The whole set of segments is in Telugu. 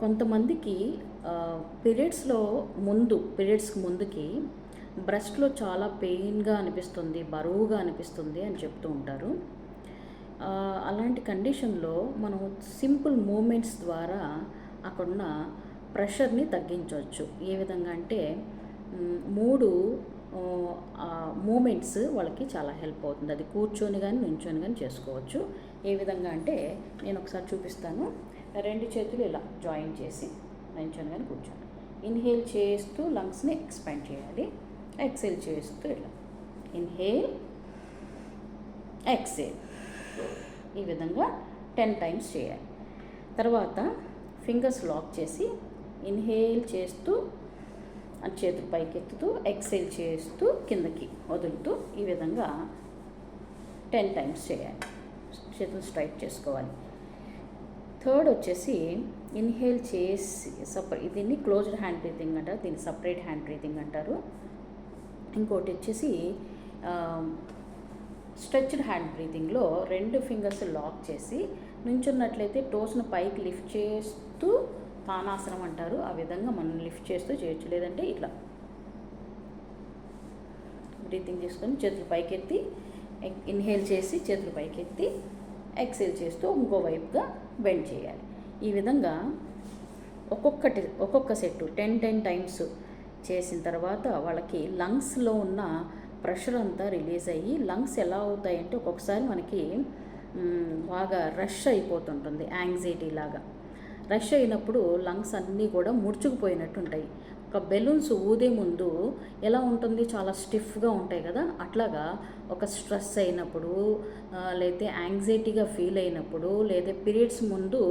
కొంతమందికి పీరియడ్స్కి ముందుకి బ్రెస్ట్లో చాలా పెయిన్గా అనిపిస్తుంది, బరువుగా అనిపిస్తుంది అని చెప్తూ ఉంటారు. అలాంటి కండిషన్లో మనం సింపుల్ మూమెంట్స్ ద్వారా అక్కడున్న ప్రెషర్ని తగ్గించవచ్చు. ఏ విధంగా అంటే 3 మూమెంట్స్ వాళ్ళకి చాలా హెల్ప్ అవుతుంది. అది కూర్చొని కానీ నుంచొని కానీ చేసుకోవచ్చు. ఏ విధంగా అంటే నేను ఒకసారి చూపిస్తాను. 2 చేతులు ఇలా జాయిన్ చేసి నుంచొని కానీ కూర్చోండి. ఇన్హేల్ చేస్తూ లంగ్స్ని ఎక్స్పాండ్ చేయాలి. ఎక్సేల్ చేస్తూ ఇలా ఇన్హేల్ ఎక్సేల్ ఈ విధంగా 10 టైమ్స్ చేయాలి. తర్వాత ఫింగర్స్ లాక్ చేసి ఇన్హేల్ చేస్తూ చేతులు పైకి ఎత్తుతూ ఎక్సేల్ చేస్తూ కిందకి వదులుతూ ఈ విధంగా 10 టైమ్స్ చేయాలి. చేతులు స్ట్రైట్ చేసుకోవాలి. థర్డ్ వచ్చేసి ఇన్హేల్ చేసి దీన్ని క్లోజ్డ్ హ్యాండ్ బ్రీతింగ్ అంటారు, దీన్ని సపరేట్ హ్యాండ్ బ్రీతింగ్ అంటారు. ఇంకోటి వచ్చేసి స్ట్రెచ్డ్ హ్యాండ్ బ్రీతింగ్లో 2 ఫింగర్స్ లాక్ చేసి నుంచున్నట్లయితే టోస్ను పైకి లిఫ్ట్ చేస్తూ తానాసనం అంటారు. ఆ విధంగా మనం లిఫ్ట్ చేస్తూ చేయొచ్చు. లేదంటే ఇట్లా బ్రీతింగ్ చేసుకొని చేతులు పైకెత్తి ఇన్హేల్ చేసి చేతులు పైకెత్తి ఎక్సేల్ చేస్తూ ఇంకో వైపుగా బెండ్ చేయాలి. ఈ విధంగా ఒక్కొక్క సెట్ 10 టైమ్స్ చేసిన తర్వాత వాళ్ళకి లంగ్స్లో ఉన్న ప్రెషర్ అంతా రిలీజ్ అయ్యి లంగ్స్ ఎలా అవుతాయంటే ఒక్కొక్కసారి మనకి బాగా రష్ అయిపోతుంటుంది, యాంగ్జైటీ లాగా. రష్ అయినప్పుడు లంగ్స్ అన్నీ కూడా ముడుచుకుపోయినట్టు ఉంటాయి. ఒక బెలూన్స్ ఊదే ముందు ఎలా ఉంటుంది, చాలా స్టిఫ్గా ఉంటాయి కదా, అట్లాగా ఒక స్ట్రెస్ అయినప్పుడు లేకపోతే యాంగ్జైటీగా ఫీల్ అయినప్పుడు లేదా పీరియడ్స్ ముందు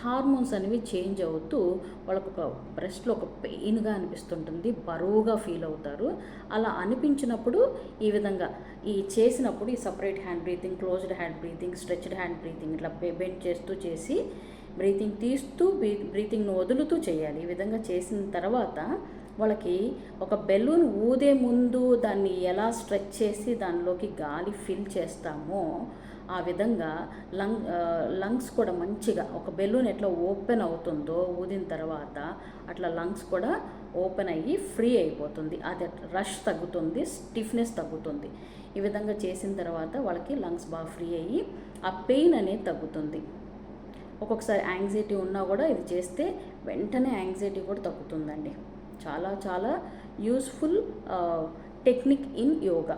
హార్మోన్స్ అనేవి చేంజ్ అవుతూ వాళ్ళకు ఒక బ్రెస్ట్లో ఒక పెయిన్గా అనిపిస్తుంటుంది, బరువుగా ఫీల్ అవుతారు. అలా అనిపించినప్పుడు ఈ విధంగా చేసినప్పుడు ఈ separate hand breathing, closed hand breathing, stretched hand breathing ఇట్లా బెండ్ చేస్తూ చేసి బ్రీతింగ్ తీస్తూ బ్రీతింగ్ను వదులుతూ చేయాలి. ఈ విధంగా చేసిన తర్వాత వాళ్ళకి ఒక బెలూన్ ఊదే ముందు దాన్ని ఎలా స్ట్రెచ్ చేసి దానిలోకి గాలి ఫిల్ చేస్తామో ఆ విధంగా లంగ్స్ కూడా మంచిగా ఒక బెలూన్ ఎట్లా ఓపెన్ అవుతుందో ఊదిన తర్వాత అట్లా లంగ్స్ కూడా ఓపెన్ అయ్యి ఫ్రీ అయిపోతుంది. అది రష్ తగ్గుతుంది, స్టిఫ్నెస్ తగ్గుతుంది. ఈ విధంగా చేసిన తర్వాత వాళ్ళకి లంగ్స్ బాగా ఫ్రీ అయ్యి ఆ పెయిన్ అనేది తగ్గుతుంది. ఒక్కొక్కసారి యాంగ్జైటీ ఉన్నా కూడా ఇది చేస్తే వెంటనే యాంగ్జైటీ కూడా తగ్గుతుందండి. చాలా చాలా యూస్ఫుల్ టెక్నిక్ ఇన్ యోగా.